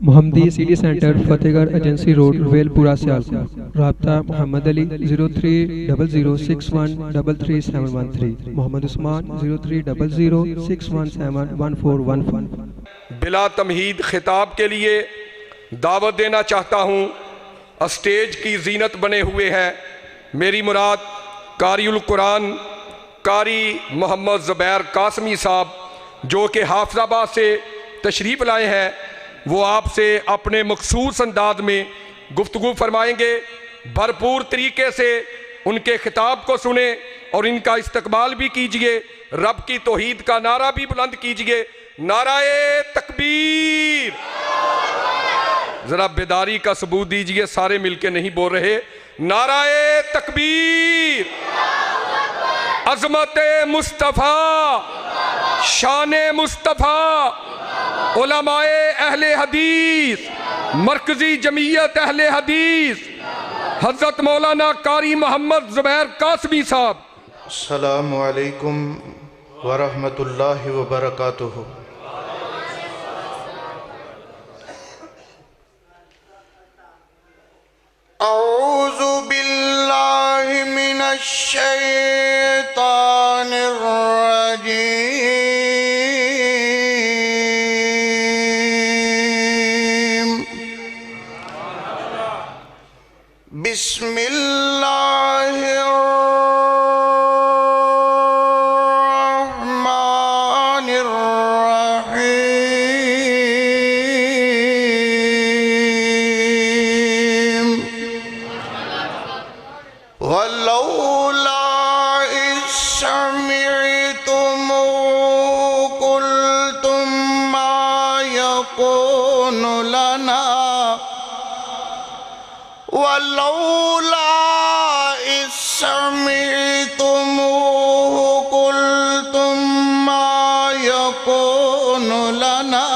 محمدی city centre فتح گڑھ agency road royal پورہ سیالکوٹ۔ رابطہ محمد علی 0300613373 محمد عثمان 0300617141. بلا تمہید خطاب کے لیے دعوت دینا چاہتا ہوں۔ اسٹیج کی زینت بنے ہوئے ہیں میری مراد قاری القرآن قاری محمد زبیر قاسمی صاحب، جو کہ حافظ آباد سے تشریف لائے ہیں۔ وہ آپ سے اپنے مخصوص انداز میں گفتگو فرمائیں گے۔ بھرپور طریقے سے ان کے خطاب کو سنیں اور ان کا استقبال بھی کیجئے۔ رب کی توحید کا نعرہ بھی بلند کیجئے، نعرہ تکبیر۔ ذرا بیداری کا ثبوت دیجئے، سارے مل کے نہیں بول رہے۔ نعرہ تکبیر، عظمت مصطفیٰ، شان مصطفیٰ، علماء اہل حدیث، مرکزی جمعیت اہل حدیث، حضرت مولانا قاری محمد زبیر قاسمی صاحب۔ السلام علیکم ورحمۃ اللہ وبرکاتہ۔ اعوذ باللہ من الشیطان الرجیم، بسم اللہ الرحمن الرحیم، وَلَوْلَا إِذْ سَمِعْتُمُوهُ قُلْتُم مَّا يَكُونُ لَنَا وَلَوْلَا إِذْ سَمِعْتُمُوهُ قُلْتُم مَّا يَكُونُ لَنَا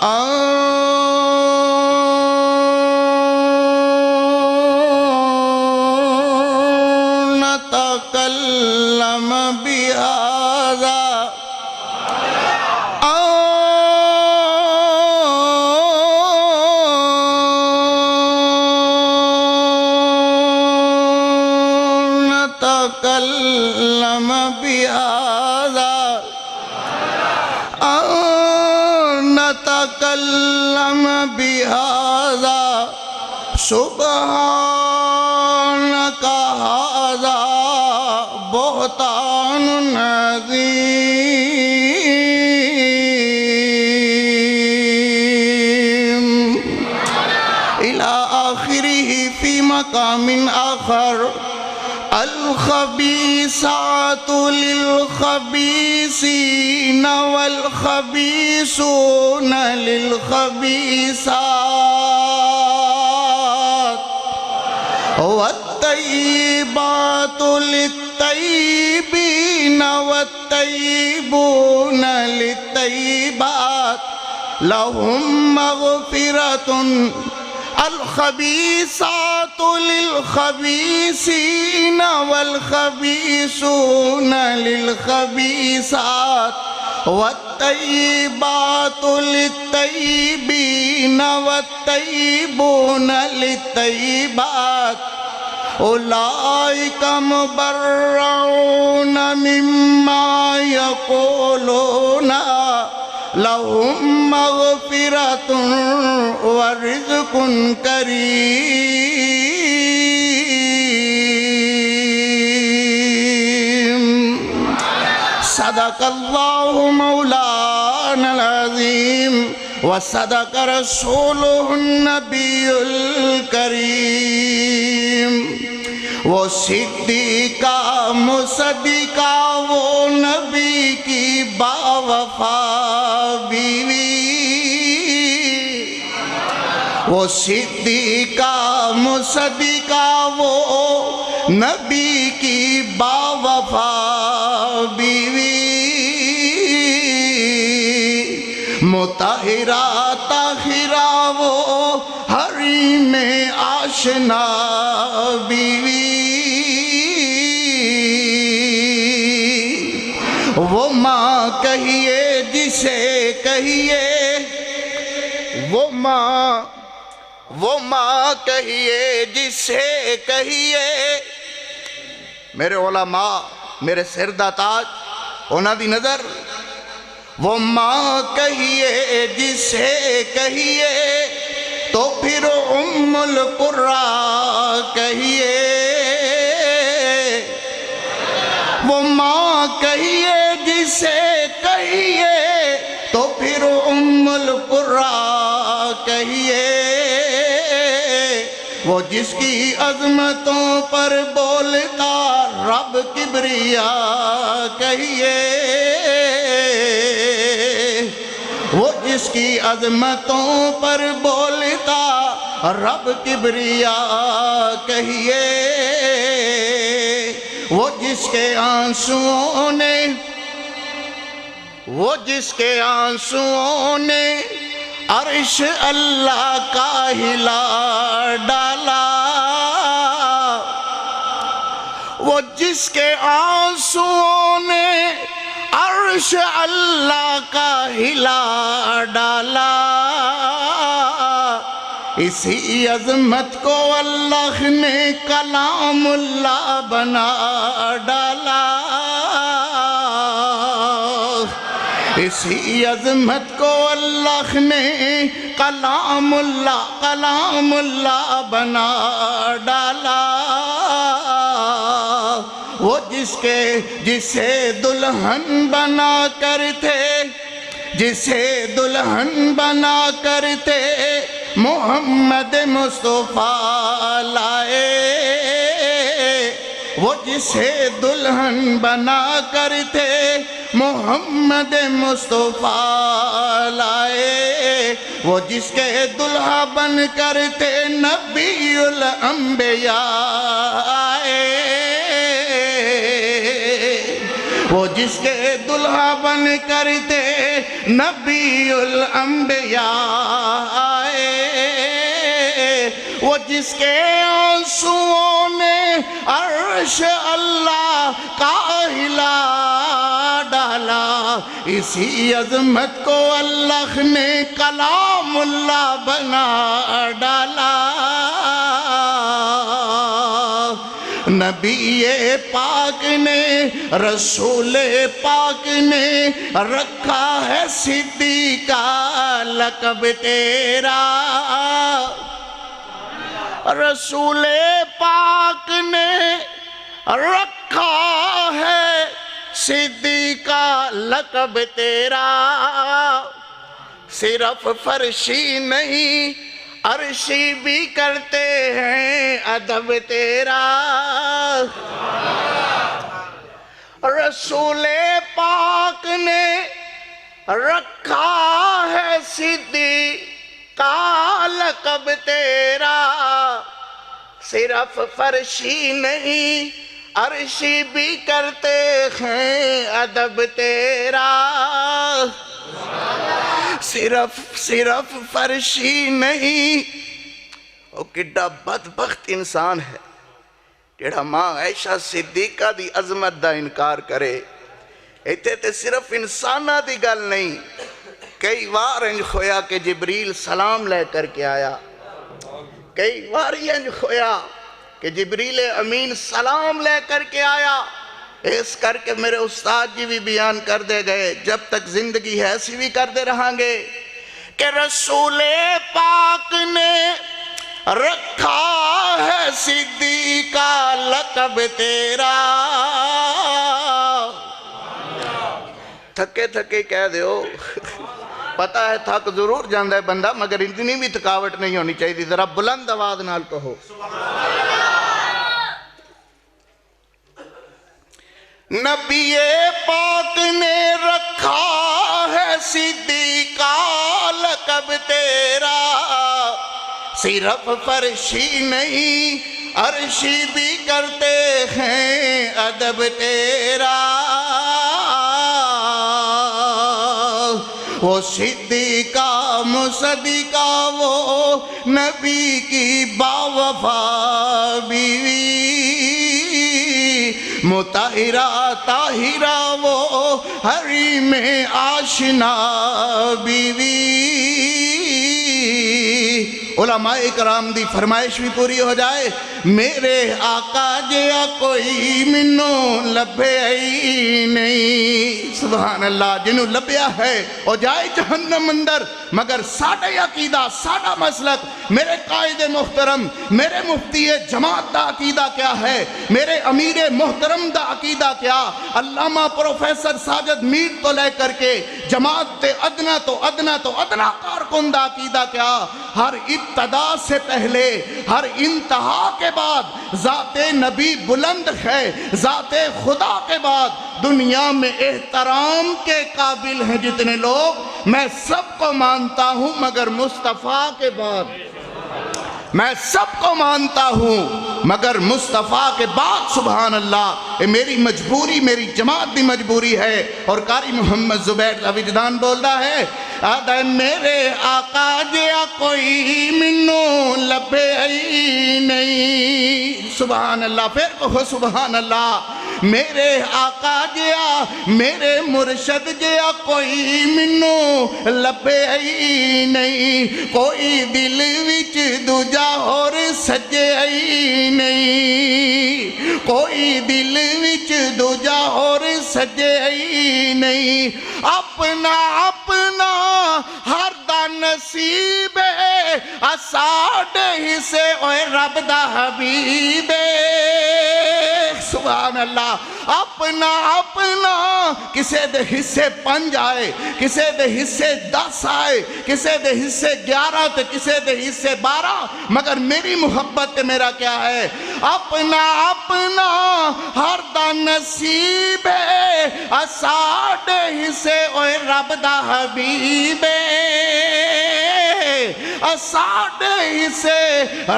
أَن نتكلم بهذا نتكلم بهذا سبحانك هذا بهتان عظيم إلى آخره في مقام آخر. الخبيثات للخبيثين والخبيثون للخبيثات والطيبات للطيبين والطيبون للطيبات لهم مغفرة. الخبيثات للخبيثين والخبيثون للخبيثات والطيبات للطيبين والطيبون للطيبات أولئك مبرعون مما يقولون لهم مغفرة ورزق كريم. صدق الله مولانا العظيم وصدق رسوله النبي الكريم. وہ صدیقہ مصدقہ وہ نبی کی باوفا بیوی، وہ صدیقہ مصدقہ وہ نبی کی باوفا بیوی، مطہرہ طاہرہ وہ حریم آشنا بیوی، وہ ماں کہیے جسے کہیے وہ ماں کہیے جسے کہیے، میرے علماء میرے سر دا تاج انہاں دی نظر، وہ ماں کہیے جسے کہیے تو پھر ام القرآن کہیے، وہ ماں کہیے جسے کہیے تو پھر ام القرآن کہیے، وہ جس کی عظمتوں پر بولتا رب کبریا کہیے، وہ جس کی عظمتوں پر بولتا رب کبریا کہیے، وہ جس کے آنسوؤں نے عرش اللہ کا ہلا ڈالا، وہ جس کے آنسوؤں نے عرش اللہ کا ہلا ڈالا، اسی عظمت کو اللہ نے کلام اللہ بنا ڈالا، اسی عظمت کو اللہ نے کلام اللہ بنا ڈالا، وہ جسے دلہن بنا کرتے محمد مصطفیٰ لائے، وہ جسے دلہن بنا کرتے محمد مصطفیٰ لائے، وہ جس کے دلہا بن کرتے نبی الانبیاء آئے، وہ جس کے دلہا بن کرتے نبی الانبیاء آئے، وہ جس کے آنسوؤں نے عرش اللہ کا ہلا ڈالا، اسی عظمت کو اللہ نے کلام اللہ بنا ڈالا، نبی پاک نے رسول پاک نے رکھا ہے صدیق کا لقب تیرا، رسول پاک نے رکھا ہے صدیق کا لقب تیرا، صرف فرشی نہیں عرشی بھی کرتے ہیں ادب تیرا، رسول پاک نے رکھا ہے صدیق کا لقب تیرا، صرف فرشی نہیں عرشی بھی کرتے ہیں ادب تیرا، صرف فرشی نہیں۔ وہ کڈا بدبخت انسان ہے جڑا ماں عائشہ صدیقہ دی عظمت دا انکار کرے۔ ایتھے تے صرف انسانہ دی گل نہیں، کئی وار انج ہویا کہ جبریل سلام لے کر کے آیا، کئی وار انج ہویا کہ جبریل امین سلام لے کر کے آیا۔ اس کر کے میرے استاد جی بھی بیان کر دے گئے، جب تک زندگی ہے ایسی بھی کر دے رہاں گے کہ رسول پاک نے رکھا ہے صدیق کا لقب تیرا۔ تھکے تھکے کہہ دیو، پتہ ہے تھک ضرور جاندہ ہے بندہ، مگر اتنی بھی تھکاوٹ نہیں ہونی چاہیے، ذرا بلند آواز نال کہو۔ نبی پاک نے رکھا ہے صدیق کا لقب تیرا، صرف فرشی نہیں عرشی بھی کرتے ہیں ادب تیرا۔ وہ صدیقہ مصدیقہ وہ نبی کی باوفا بیوی، مطہرہ طاہرہ وہ حریم آشنا بیوی، علماء اکرام دی فرمائش بھی پوری ہو جائے. میرے آقا جیا کوئی منو لبے ہی نہیں. سبحان اللہ. جنہوں لبیا ہے اور جائے جہنم اندر. مگر ساڑھے عقیدہ ساڑھا مسلک میرے قائد محترم میرے مفتی جماعت دا عقیدہ کیا ہے؟ میرے امیر محترم دا عقیدہ کیا؟ علامہ پروفیسر ساجد میر تو لے کر کے جماعت ادنا تو ادنا تو ادنا کارکن دا عقیدہ کیا؟ ہر ابتدا سے پہلے ہر انتہا کے بعد ذات نبی بلند ہے. ذات خدا کے بعد دنیا میں احترام کے قابل ہیں جتنے لوگ میں سب کو مانتا ہوں مگر مصطفیٰ کے بعد. میں سب کو مانتا ہوں مگر مصطفیٰ کے بعد. سبحان اللہ. میری مجبوری میری جماعت دی مجبوری ہے. اور قاری محمد زبیر وجدان بول رہا ہے آدھے میرے آقا جیا کوئی منو لبے ہی نہیں. سبحان اللہ. پھر کہو سبحان اللہ. میرے آقا جیا میرے مرشد جیا کوئی منو لبے ہی نہیں. کوئی دل وچ دوجا اور سجے ہی نہیں. کوئی دل وچ دوجا اور سجے ہی نہیں. اپنا اپنا ہر دا نصیب اساڈے حصے اوے رب دا حبیب. سبحان اللہ. اپنا اپنا کسے دے حصے 5 آئے کسے دے حصے 10 آئے کسے دے حصے 11 تے کسے دے حصے 12. مگر میری محبت میرا کیا ہے؟ اپنا اپنا ہر دا نصیب اساڈے حصے اوے رب دا حبیب. اساڈے حصے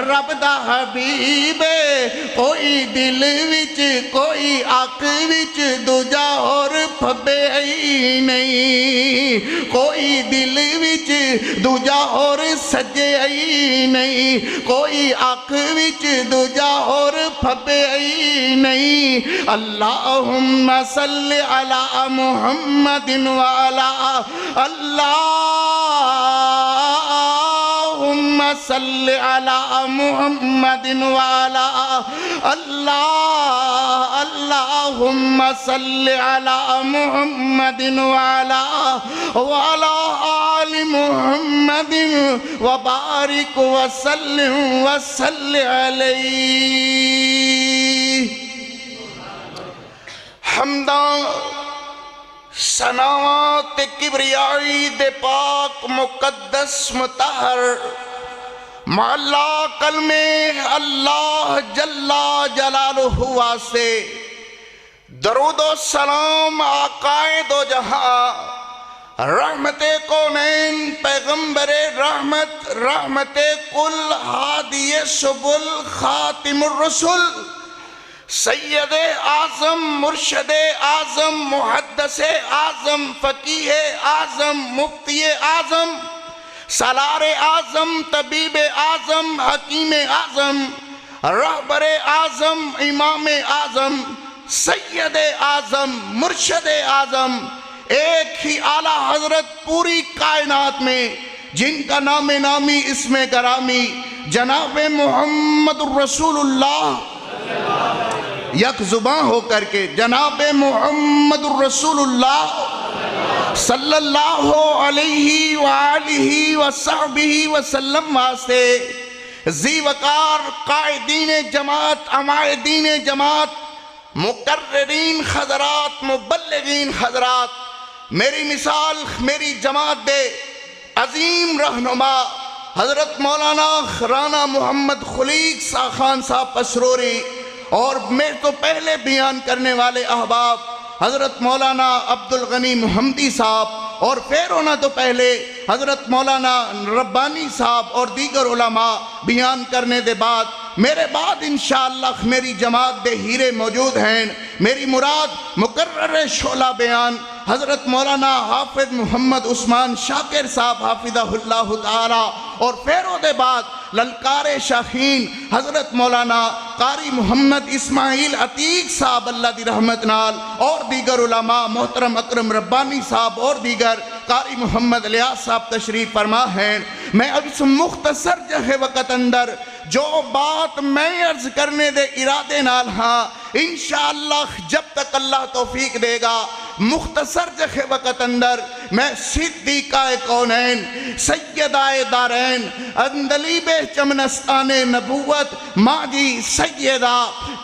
رب دا حبیب. کوئی دل وچ کوئی اک وچ دوجا اور پھبے ہی نہیں. کوئی دل وچ دوجا اور سجے ہی نہیں. کوئی اک وچ دوجا اور پھبے ہی نہیں. اللہم صلی علی محمد وعلا اللہم صلی علی محمد وعلا اللہم صلی علی محمد وعلا آل محمد وبارک وسلم وصلی علیہ. حمداں ثناوات کبریائی دے پاک مقدس مطہر معلا کلمے اللہ جل جلالہ واسطے درود و سلام آقائے دو جہاں رحمت کونین پیغمبر رحمت رحمت کل ہادی سبل خاتم الرسل سید اعظم مرشد اعظم محدث اعظم فقیہ اعظم مفتی اعظم سالار اعظم طبیب اعظم حکیم اعظم رہبر اعظم امام اعظم سید اعظم مرشد اعظم ایک ہی اعلیٰ حضرت پوری کائنات میں جن کا نام نامی اسم گرامی جناب محمد الرسول اللہ یک زباں ہو کر کے جناب محمد الرسول اللہ صلی اللہ علیہ وآلہ وصحبہ وسلم واسطے ذی وقار قائدین جماعت عمائدین جماعت مقررین حضرات مبلغین حضرات میری مثال میری جماعت دے عظیم رہنما حضرت مولانا رانا محمد خلیق خان صاحب پسروری اور میرے تو پہلے بیان کرنے والے احباب حضرت مولانا عبدالغنی محمدی صاحب اور پھر ہونا تو پہلے حضرت مولانا ربانی صاحب اور دیگر علماء بیان کرنے دے بعد میرے بعد انشاءاللہ میری جماعت دے ہیرے موجود ہیں. میری مراد مقرر شعلہ بیان حضرت مولانا حافظ محمد عثمان شاکر صاحب حافظہ اللہ تعالی اور پھر دے بعد للکار شاہین حضرت مولانا قاری محمد اسماعیل عتیق صاحب اللہ دی رحمت نال اور دیگر علماء محترم اکرم ربانی صاحب اور دیگر قاری محمد الیاس صاحب تشریف فرما ہیں. میں اب اس مختصر جہے وقت اندر جو بات میں عرض کرنے دے ارادے نال ہاں انشاءاللہ جب تک اللہ توفیق دے گا مختصر جہے وقت اندر میں صدیقہ کونین سیدہ دارین اندلیب چمنستان نبوت ماں جی سیدہ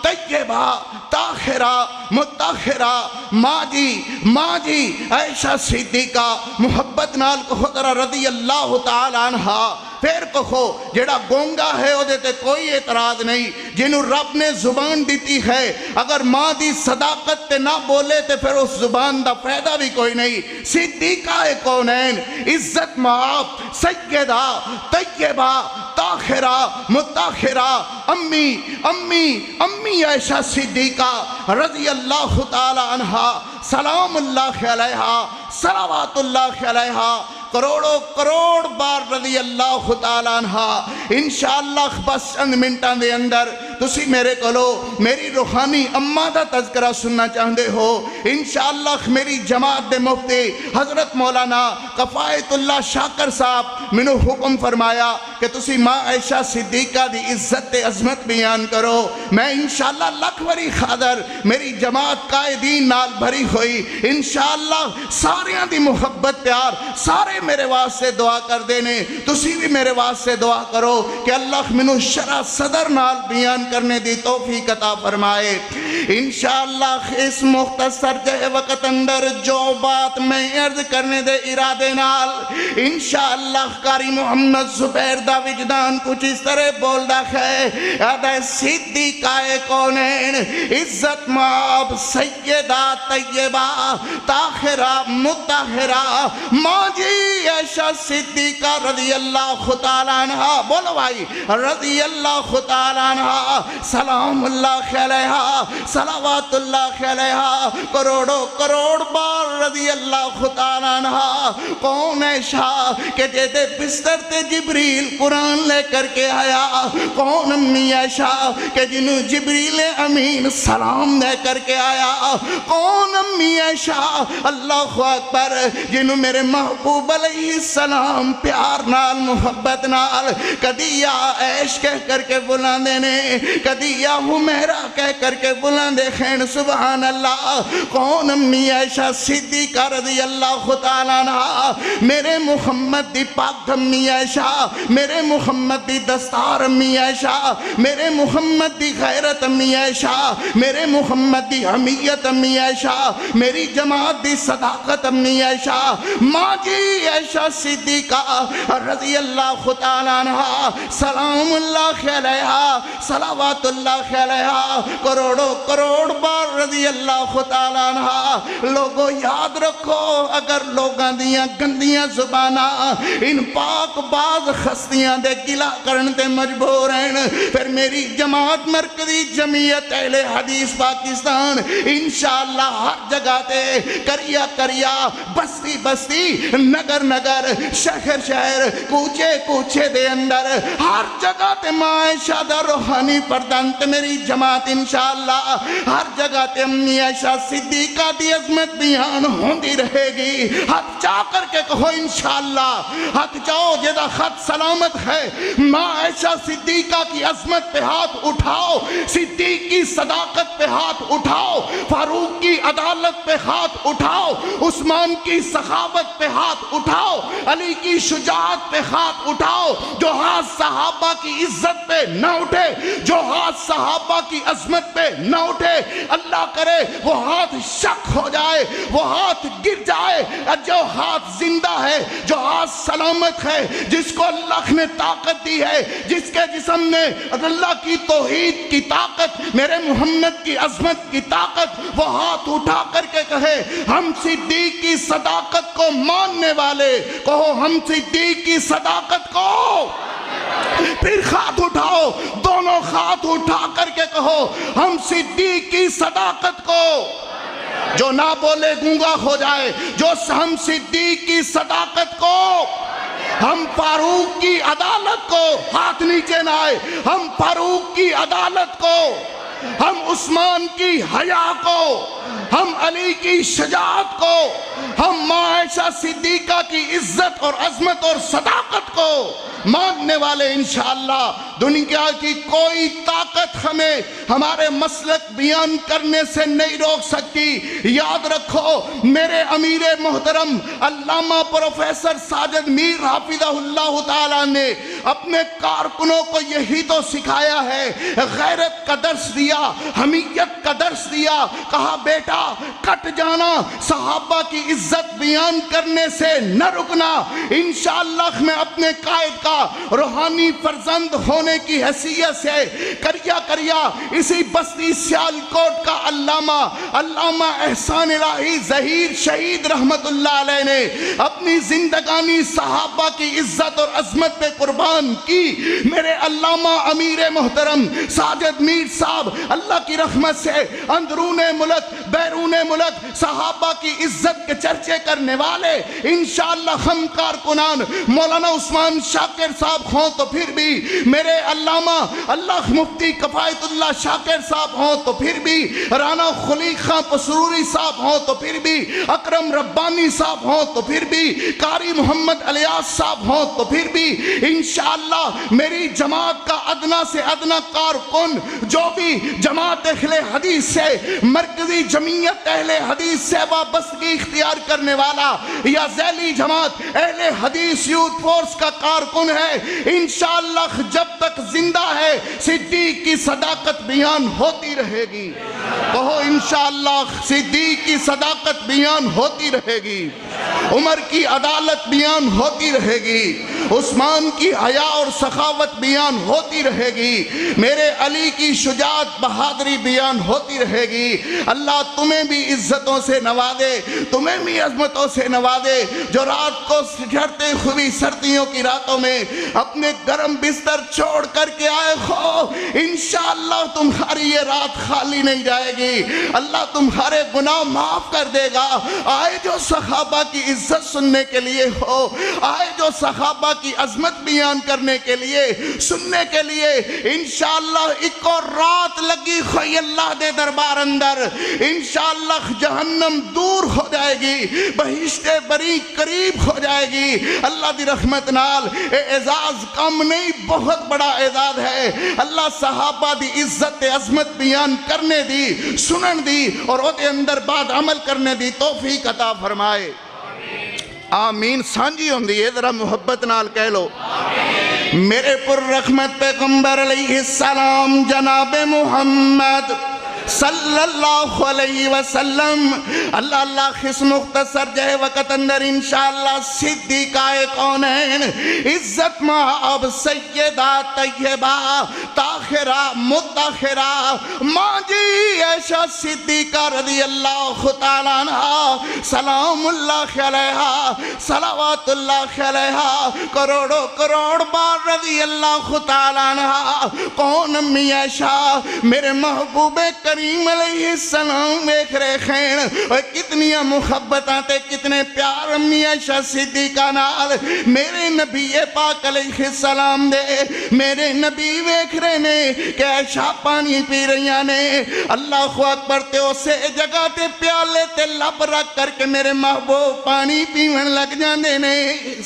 طیبہ طاہرہ مطہرہ ماں جی عائشہ صدیقہ محبت نال کو ذرا رضی اللہ تعالی عنہ پھر کہو جڑا گونگا ہے او دیتے کوئی اعتراض نہیں جنہوں رب نے زبان دیتی ہے اگر ماں دی صداقت تے نہ بولے تے پھر اس زبان دا فائدہ بھی کوئی نہیں. صدیقہ کونین عزت معاف سیدہ طیبہ طاہرہ مطہرہ امی عائشہ صدیقہ رضی اللہ تعالی عنہ سلام اللہ علیہا صلوات اللہ علیہا کروڑوں کروڑ بار رضی اللہ تعالیٰ عنہ. انشاءاللہ بس چند منٹاں دے اندر تسی میرے کولو میری روحانی اماں دا تذکرہ سننا چاہندے ہو. انشاءاللہ میری جماعت دے مفتی حضرت مولانا کفایت اللہ شاکر صاحب منو حکم فرمایا کہ تسی ماں عائشہ صدیقہ دی عزت تے عظمت بیان کرو. میں انشاءاللہ لکھ وری خادر میری جماعت قائدین نال بھری ہوئی انشاءاللہ ساریاں دی محبت پیار سارے میرے واسطے دعا کر دینے تسی بھی میرے واسطے دعا کرو کہ اللہ منو شرح صدر نال بیان کرنے دی توفیق عطا فرمائے. انشاءاللہ اس مختصر جہے وقت اندر جو بات میں عرض کرنے دے ارادے نال انشاءاللہ قاری محمد زبیر دا وجدان کچھ اس طرح بول دا ہے. اے صدیقہ کونین عزت مآب سیدہ طیبہ طاہرہ مطہرہ ماں جی عائشہ صدیقہ رضی اللہ تعالیٰ عنہ بولو بھائی رضی اللہ تعالیٰ عنہ سلام اللہ علیہا صلوات اللہ علیہا کروڑوں کروڑ بار رضی اللہ تعالیٰ عنہ. کون عائشہ کہ جیدے بستر تے جبریل قرآن لے کر کے آیا. کون امی عائشہ کہ جنہوں جبریل امین سلام لے کر کے آیا. کون امی عائشہ اللہ اکبر جنہوں میرے محبوب علیہ السلام پیار نال محبت نال کدی یا عیش کہہ کر کے بلان دینے کدی یا حمیرہ کہہ کر کے بلان دے خین سبحان اللہ. کون امی عائشہ صدیقہ رضی اللہ تعالیٰ عنہ میرے محمد دی پاک امی عائشہ میرے محمد دی دستار امی عائشہ میرے محمد دی غیرت امی عائشہ میرے محمد دی حمیت امی عائشہ میری جماعت دی صداقت امی عائشہ ماں جی عائشہ صدیقہ رضی اللہ تعالیٰ عنہ سلام اللہ علیہا صلوات اللہ علیہا کروڑوں کروڑ بار رضی اللہ تعالیٰ عنہ. لوگوں یاد رکھو اگر لوگاں دیاں گندیاں زباناں ان پاک باز خستیاں دے گلا کرن تے مجبور ہیں پھر میری جماعت مرکزی جمعیت اہل حدیث پاکستان انشاءاللہ ہر جگہ تے کریا کریا بستی بستی نگر نگر شہر شہر کوچے کوچے دے اندر ہر جگہ تے ماں عائشہ دا روحانی پردان تے میری جماعت انشاءاللہ ہر جگہ تے امی عائشہ صدیقہ دی عظمت بیان ہوندی رہے گی. ہاتھ چاہ کر کے کہو انشاءاللہ ہاتھ چاہو جیدہ خط سلامت ہے ماں عائشہ صدیقہ کی عظمت پہ ہاتھ اٹھاؤ صدیق کی صداقت پہ ہاتھ اٹھاؤ فاروق کی عدالت پہ ہاتھ اٹھاؤ عثمان کی سخاوت پہ ہاتھ اٹھاؤ علی کی شجاعت پہ ہاتھ اٹھاؤ. جو ہاتھ صحابہ کی عزت پہ نہ اٹھے جو ہاتھ صحابہ کی عظمت پہ نہ اٹھے اللہ کرے وہ ہاتھ شک ہو جائے وہ ہاتھ گر جائے. جو ہاتھ زندہ ہے جو ہاتھ سلامت ہے جس کو اللہ نے طاقت دی ہے جس کے جسم نے اللہ کی توحید کی طاقت میرے محمد کی عظمت کی طاقت وہ ہاتھ اٹھا کر کے کہے ہم صدیق کی صداقت کو ماننے والے کہو ہم صدیق کی صداقت کو پھر ہاتھ اٹھاؤ دونوں ہاتھ اٹھا کر کے کہو ہم صدیق کی صداقت کو جو نہ بولے گونگا ہو جائے جو ہم صدیق کی صداقت کو ہم فاروق کی عدالت عظمت کو ہاتھ نیچے نہ آئے، ہم فاروق کی عدالت کو، ہم عثمان کی حیا کو، ہم علی کی شجاعت کو، ہم ماں عائشہ صدیقہ کی عزت اور عظمت اور صداقت کو ماننے والے انشاءاللہ دنیا کی کوئی طاقت ہمیں ہمارے مسلک بیان کرنے سے نہیں روک سکتی۔ یاد رکھو میرے امیر محترم علامہ پروفیسر ساجد میر حافظہ اللہ تعالیٰ نے اپنے کارکنوں کو یہی تو سکھایا ہے، غیرت کا درس دیا، حمیت کا درس دیا، کہا بیٹا کٹ جانا، صحابہ کی عزت بیان کرنے سے نہ رکنا۔ انشاءاللہ میں اپنے قائد کا روحانی فرزند ہونے کی حیثیت سے کریا اسی بستی سیالکوٹ کا علامہ احسان الہی ظہیر شہید رحمت اللہ علیہ نے اپنی زندگانی صحابہ کی عزت اور عظمت پہ قربان کی۔ میرے علامہ امیر محترم ساجد میر صاحب اللہ کی رحمت سے اندرون ملک بیرون ملک صحابہ کی عزت کے چرچے کرنے والے انشاءاللہ ہم کارکنان مولانا عثمان شاکر صاحب ہوں تو پھر بھی، میرے علامہ اللہ مفتی کفایت اللہ شاکر صاحب ہوں تو پھر بھی، رانا خلیق خان پسروری صاحب ہوں تو پھر بھی، اکرم ربانی صاحب ہوں تو پھر بھی، قاری محمد الیاس صاحب ہوں تو پھر بھی انشاءاللہ میری جماعت کا ادنا سے ادنا کارکن جو بھی جماعت اہل حدیث سے، مرکزی جمعیت اہل حدیث سے وابستگی اختیار کرنے والا یا ذیلی جماعت اہل حدیث یوتھ فورس کا کارکن ہے، انشاءاللہ جب تک زندہ ہے صدیق کی صداقت بیان ہوتی رہے گی۔ کہو انشاءاللہ صدیق کی صداقت بیان ہوتی رہے گی، عمر کی عدالت بیان ہوتی رہے گی، عثمان کی حیا اور سخاوت بیان ہوتی رہے گی، میرے علی کی شجاعت بہادری بیان ہوتی رہے گی۔ اللہ تمہیں بھی عزتوں سے نوازے، تمہیں بھی عظمتوں سے نوازے، جو رات کو جھڑتے ہوئی سردیوں کی راتوں میں اپنے گرم بستر چھوڑ کر کے آئے ہو، انشاءاللہ تمہاری یہ رات خالی نہیں جائے گی، اللہ تمہارے گناہ معاف کر دے گا۔ آئے جو صحابہ کی عزت سننے کے لیے ہو، آئے جو صحابہ کی عظمت بیان کرنے کے لیے سننے کے لیے، انشاءاللہ ایک اور رات لگی ہوئی اللہ دے دربار اندر، انشاءاللہ جہنم دور ہو جائے گی، بہشت بری قریب ہو جائے گی۔ اللہ دی رحمت نال اعزاز کم نہیں، بہت بڑا اعزاز ہے۔ اللہ صحابہ دی عزت عظمت بیان کرنے دی، سنن دی اور وہ دے اندر بعد عمل کرنے دی توفیق عطا فرمائے۔ آمین سانجی ہوندی ہے، ذرا محبت نال کہہ لو میرے پر رحمت پیغمبر علیہ السلام جناب محمد صلی اللہ علیہ وسلم۔ اللہ خس مختصر جہ وقت اندر انشاءاللہ صدیقہ کونین عزت مآب سیدہ طیبہ طاہرہ مطہرہ ماں جی عائشہ صدیقہ رضی اللہ تعالیٰ عنہ سلام اللہ علیہا صلوات اللہ علیہا کروڑوں کروڑ بار رضی اللہ تعالیٰ عنہ۔ کون امی عائشہ میرے محبوب کریم علیہ السلام ایک ریخین اور کتنی محبتاں تے کتنے پیار امی عائشہ صدیقہ نال میرے نبی پاک علیہ السلام دے۔ میرے نبی ویکھ رہے نے کہ عائشہ پانی پی رہیاں نے، اللہ اکبر تے اسے جگہ تے پیالے تے لب رکھ کر کے میرے محبوب پانی پیون لگ جاندے نے۔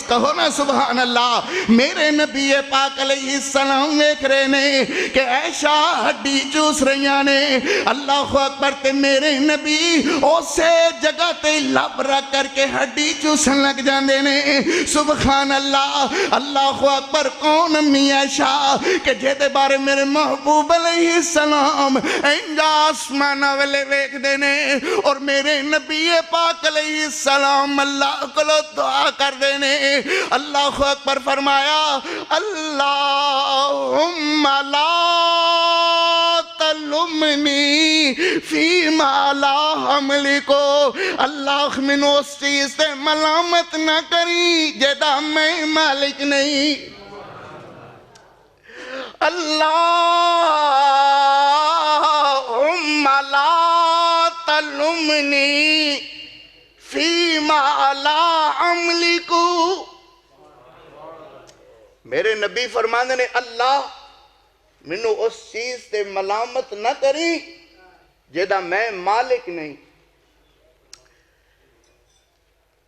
کہو نا سبحان اللہ۔ میرے نبی پاک علیہ السلام ویکھ رہے نے کہ عائشہ ہڈی چوس رہیاں نے، اللہ اکبر تے میرے نبی اسے جگہ تے لب رکھ کر کے ہڈی چوسن لگ جاندے نے۔ سبحان اللہ، اللہ اکبر۔ کون امی عائشہ کہ جہدے بارے میرے محبوب علیہ السلام انجا آسمان والے ویکھ دینے اور میرے نبی پاک علیہ السلام اللہ کو دعا کر دینے۔ اللہ اکبر فرمایا اللہم لا تلمنی فیما لا املکو، اللہ من اس چیز سے ملامت نہ کری جدا میں مالک نہیں۔ اللہم لا تلمنی فیما لا املکو، میرے نبی فرماندے نے اللہ مینوں اس چیز تے ملامت نہ کری جیدہ میں مالک نہیں.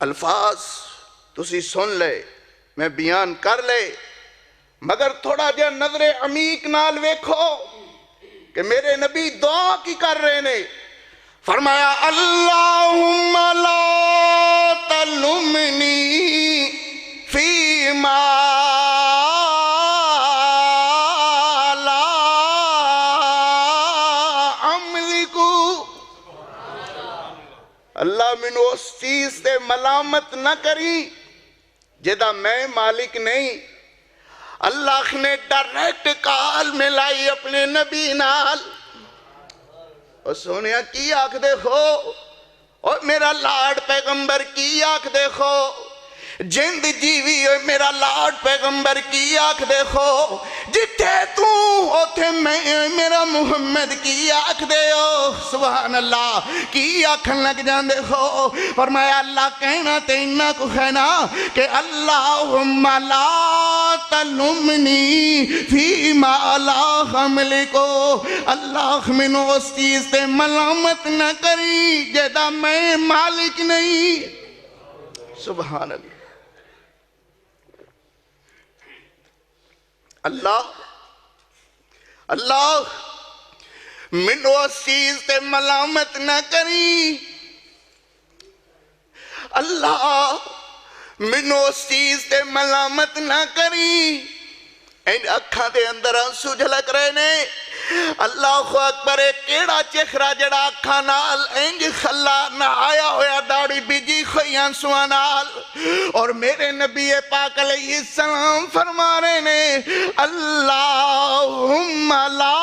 الفاظ تسی سن لے میں بیان کر لے مگر تھوڑا جہا نظر عمیق نال ویکھو کہ میرے نبی دعا کی کر رہے نے. فرمایا اللہم لا تلمنی فیما لا املک. اللہ مینوں اس چیز سے ملامت نہ کری جدا میں مالک نہیں. اللہ نے ڈائریکٹ کال ملائی اپنے نبی نال. اور سونیا کی آنکھ دیکھو اور میرا لاڈ پیغمبر کی آنکھ دیکھو جند جیوی ہوئے میرا لاڈ پیغمبر کی آنکھ دیکھو جتھے تو ہوتے میں میرا محمد کی آنکھ دے ہو. سبحان اللہ کی آنکھ لگ جان دیکھو. فرمایا اللہ کہنا تینا کو خینا کہ اللہم لا تلمنی فیما لا املکو. اللہ منو اس چیز تے ملامت نہ کری جیدہ میں مالک نہیں. سبحان اللہ. اللہ منو اس چیز تے ملامت نہ کری. اللہ منو اس چیز تے ملامت نہ کری. این اکھاں دے اندر آنسو جھلک رہے نے. اللہ اکبر کیڑا چہرہ جڑا اکھاں نال انج خلا نہ آیا ہویا داڑھی بیجی خوئی آنسواں نال. اور میرے نبی پاک علیہ السلام فرما رہے نے اللہم لا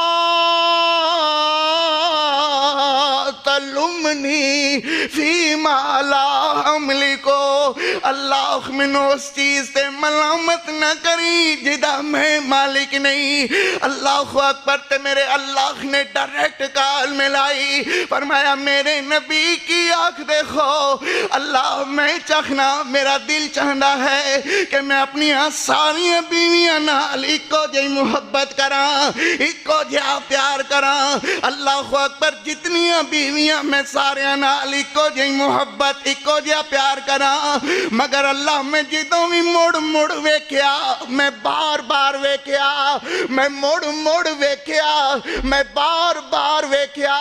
تلمنی فیما لا املکو. اللہ منو اس چیز تے ملامت نہ کری جدا میں مالک نہیں. اللہ اکبر تے میرے اللہ نے ڈائریکٹ کال ملائی. فرمایا میرے نبی کی آنکھ دیکھو. اللہ میں چاہنا میرا دل چاہنا ہے کہ میں اپنی ساری بیویاں نال ایکو جی محبت کراں ایکو جہا پیار کراں. اللہ اکبر جتنی بیویاں میں سارے نال ایکو جی محبت ایکو جہا پیار کراں. مگر اللہ میں جدوں بھی مڑ ویکھیا میں بار بار ویکھیا میں مڑ ویکھیا میں بار بار ویکھیا.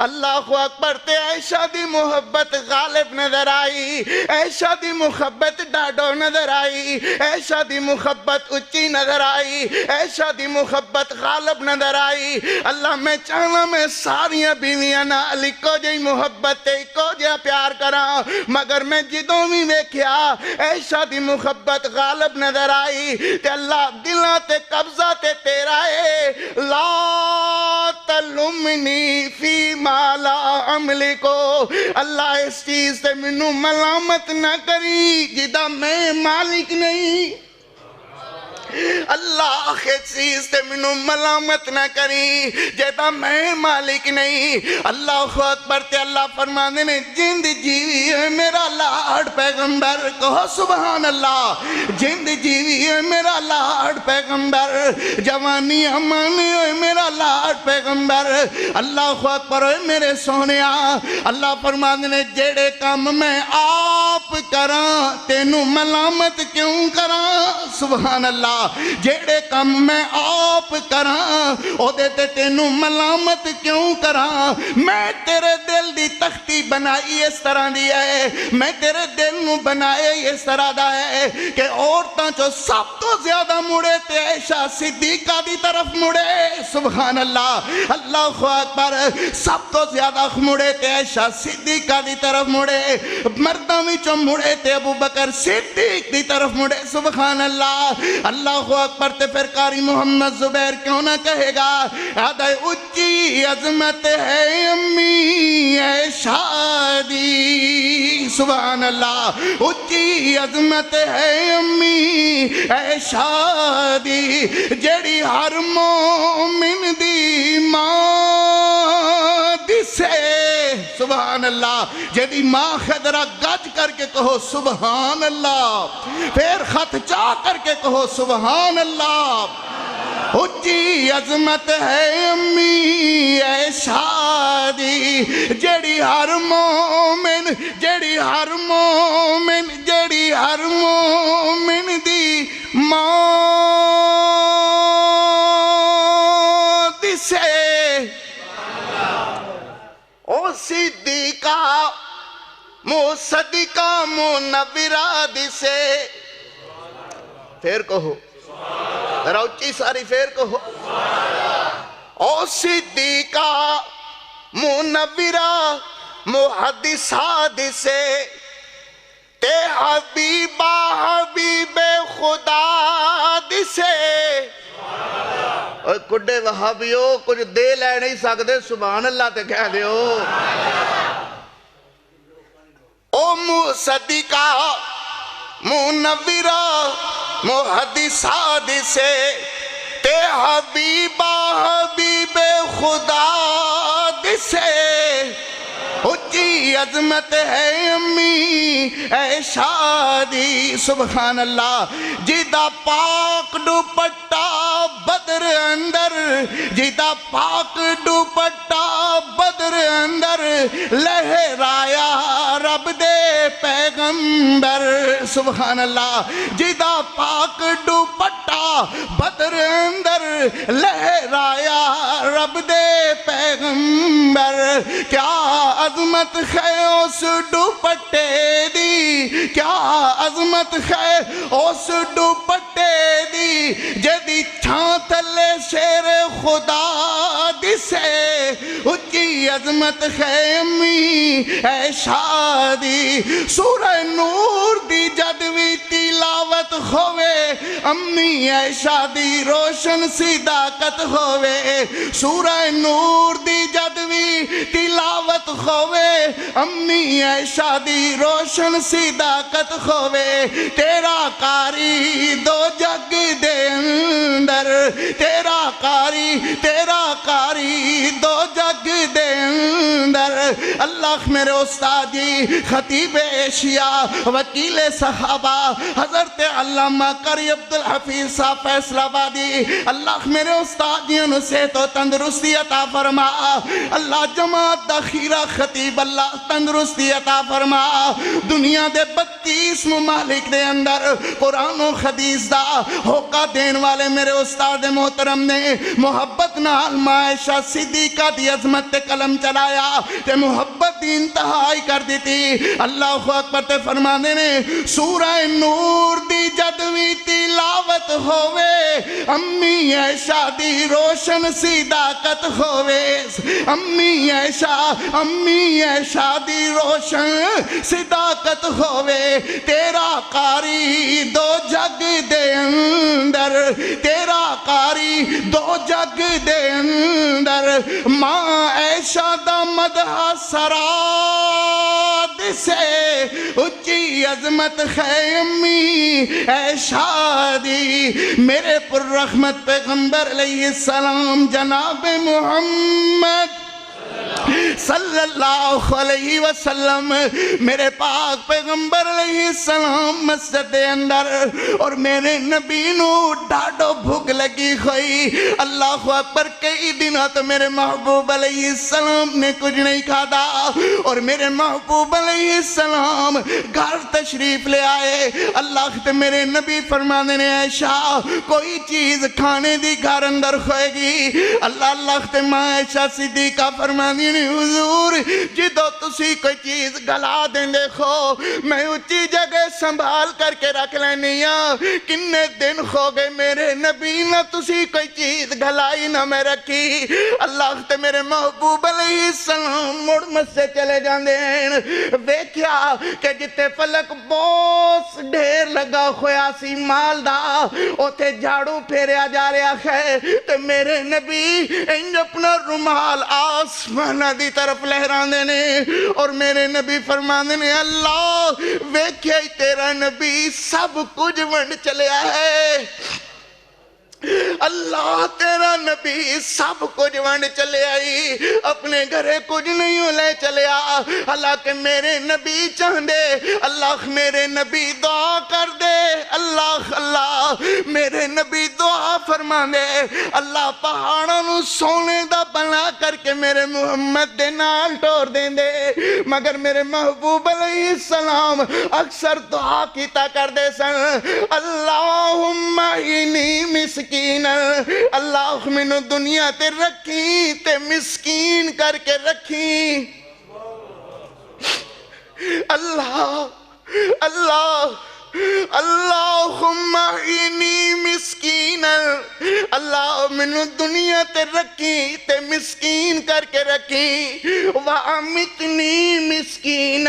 اللہ اکبر تے عائشہ دی محبت غالب نظر آئی. عائشہ دی محبت ڈاڈو نظر آئی. عائشہ دی محبت اچھی نظر آئی. عائشہ دی محبت غالب نظر آئی. اللہ میں چاہنا میں ساریاں بیویاں نال اکو جی محبت تے اکو جہا پیار کراں. مگر میں جدوں بھی ویکھیا عائشہ دی محبت غالب نظر آئی. تے اللہ دلاں تے قبضہ تے تیرا ہے. لا تلمنی فیما لا املکو. اللہ اس چیز سے منو ملامت نہ کری جدا میں مالک نہیں. اللہ کے چیز تے منو ملامت نہ کری جیدہ میں مالک نہیں. اللہ اکبر تے اللہ فرمانے نے جند جیوی ہے میرا لاڈ پیغمبر. کہو سبحان اللہ. جند جیوی ہے میرا لاڈ پیغمبر. جوانی امانی ہے میرا لاڈ پیغمبر. اللہ اکبر ہے میرے سونیا. اللہ فرمانے نے جیڑے کام میں آپ کراں تینوں ملامت کیوں کراں. سبحان اللہ. جیڑے کام میں آپ کراں او دیتے تینوں ملامت کیوں کراں. میں تیرے دل دی تختی بنائی اس طرح دی ہے. میں تیرے دل نو بنائے اس طرح دا ہے کہ عورتاں جو سب تو زیادہ مڑے تے عائشہ صدیقہ دی طرف مڑے. سبحان اللہ. اللہ اکبر. سب تو زیادہ مڑے تے عائشہ صدیقہ دی طرف مڑے. مرداں وچوں مڑے تے ابو بکر صدیق دی طرف مڑے. سبحان اللہ. اللہ اکبر. تے پھر قاری محمد زبیر کیوں نہ کہے گا آدھے اچھی عظمت ہے امی عائشہ دی. سبحان اللہ. اچھی عظمت ہے امی عائشہ دی جیڑی ہر مومن دی ماں دسے. سبحان اللہ. جدی ماں خدرہ گج کر کے کہو سبحان اللہ. پھر خط چاہ کر کے کہو سبحان اللہ. اچھی عظمت ہے امی اے شادی جڑی ہر مومن دی ماں دسے. او صدیقہ مصدقہ منورہ دسے. پھر کہو ذرا اچھی ساری پھر کہو. او صدیقہ منورہ محدثہ دسے تے حبیبہ حبیب خدا دسے. کڈے وہابیو کچھ دے لے نہیں سکتے سبحان اللہ تے کہہ دیو. او صدیقہ منورہ محدثہ دسے تے حبیبہ حبیب خدا دسے. اچھی عظمت ہے امی اے شادی سبحان اللہ. جیدہ پاک دوپٹہ بدر اندر جیدہ پاک دوپٹہ بدر اندر لہرایا رب دے پیغمبر سبحان اللہ. جیدہ پاک دوپٹہ بدر اندر لہرایا رب دے پیغمبر. کیا عظمت ہے اس دوپٹے دی کیا عظمت ہے اس دوپٹے دی جدی چھاں تھلے شیر خدا دسے. اچھی عظمت ہے امی اے شادی. سورہ نور دی جدوی تلاوت ہوئے امی اے شادی روشن صداقت ہوئے. سورہ نور دی جدوی تلاوت ہوئے امی اے شادی روشن صداقت ہوئے. تیرا قاری دو جگ دے اندر تیرا قاری دو جگ دے اندر. اللہ میرے استاد جی خطیب ایشیا وکیل صحابہ حضرت علامہ قاری عبدالحفیظ صاحب فیصل آبادی اللہ میرے استاد جی انہوں سے تو تندرستی عطا فرما. اللہ جماعت دا خیرہ خطیب اللہ تندرستی عطا فرما. دنیا دے 32 ممالک دے اندر قرآن و حدیث دا ہوکا دین والے میرے استاد محترم نے محبت نال عائشہ صدیقہ دی عظمت تے قلم چلایا تے محبت دی انتہائی کر دیتی. اللہ اکبر تے فرمانے نے سورہ نور دی جدوی تلاوت ہوئے امی عائشہ دی روشن صداقت ہوئے. امی عائشہ دی روشن صداقت ہوئے. تیرا قاری دو جگ دے اندر تیرا قاری دو جگ دے اندر. ماں عائشہ دا مدح سرا دسے. اچھی عظمت ہے امی عائشہ دی. میرے پر رحمت پیغمبر علیہ السلام جناب محمد صلی اللہ علیہ وسلم میرے پاک پیغمبر علیہ السلام مسجد دے اندر اور میرے نبی نو ڈاڈو بھوک لگی ہوئی. اللہ اکبر کئی دنوں تو میرے محبوب علیہ السلام نے کچھ نہیں کھادا اور میرے محبوب علیہ السلام گھر تشریف لے آئے. اللہ تے میرے نبی فرمانے نے عائشہ کوئی چیز کھانے دی گھر اندر ہوئے گی. اللہ تے ماں عائشہ صدیقہ فرمانے نے حضور جدو تسی کوئی چیز گلا دیں دیکھو میں اچھی جگہ سنبھال کر کے رکھ لینی ہاں. کنے دن ہو گئے میرے نبی نہ تسی کوئی چیز گلائی نہ میں رکھی. اللہ تے میرے محبوب علیہ السلام مڑ مجھ سے چلے جاندے ہیں. ویکھیا کہ جتے فلک بوس ڈھیر لگا ہویا سی مال دا اوتے جھاڑو پھیریا جا رہا ہے تے میرے نبی انج اپنا رومال آسمان دی طرف لہران دینے اور میرے نبی فرمان دینے اللہ ویکھے تیرا نبی سب کچھ ونڈ چلیا ہے. اللہ تیرا نبی سب کچھ ونڈ چلے آئی اپنے گھرے کچھ نہیں لے چلے آ اللہ کہ میرے نبی چاہندے اللہ میرے نبی دعا کر دے اللہ اللہ میرے نبی دعا فرما دے اللہ پہاڑوں نو سونے دا بنا کر کے میرے محمد دے نال ٹور دیں دے مگر میرے محبوب علیہ السلام اکثر دعا کیتا کر دے سن اللہم اینی مسکین اللہ منو دنیا تے رکھی تے مسکین کر کے رکھی اللہ اللہ اللہم اینی مسکین اللہ منو دنیا تے رکھی تے مسکین کر کے رکھی وَأَمِتْنِي مسکین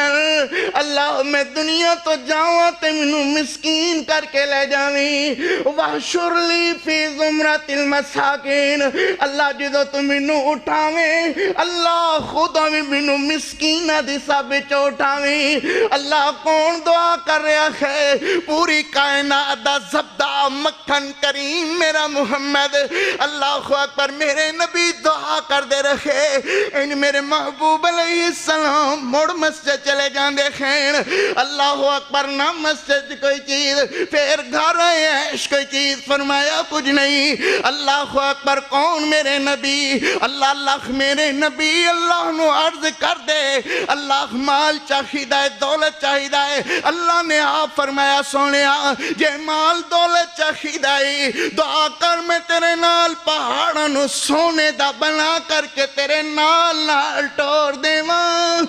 اللہ میں دنیا تو جاؤں تے منو مسکین کر کے لے جاویں وَحْشُرْ لِي فِي زُمْرَةِ الْمَسَاکِین اللہ جدو تو منو اٹھاویں اللہ خدا میں منو مسکینہ دی سب چو اٹھاویں اللہ کون دعا کر رہا ہے پوری کائنات دا زبدہ مکھن کریم میرا محمد اللہ اکبر میرے نبی دعا کر دے رکھے ان میرے محبوب علیہ السلام مڑ مسجد چلے جان دے خین اللہ اکبر نہ مسجد کوئی چیز پھر گھر عیش کوئی چیز فرمایا کچھ نہیں اللہ اکبر کون میرے نبی اللہ میرے نبی اللہ نو عرض کر دے اللہ مال چاہیدہ ہے دولت چاہیدہ ہے اللہ نے آپ فرمایا سونیا جے مال دولت چاہیدائی دعا کر میں تیرے نال پہاڑاں نو سونے دا بنا کر کے تیرے نال نال ٹور دے ماں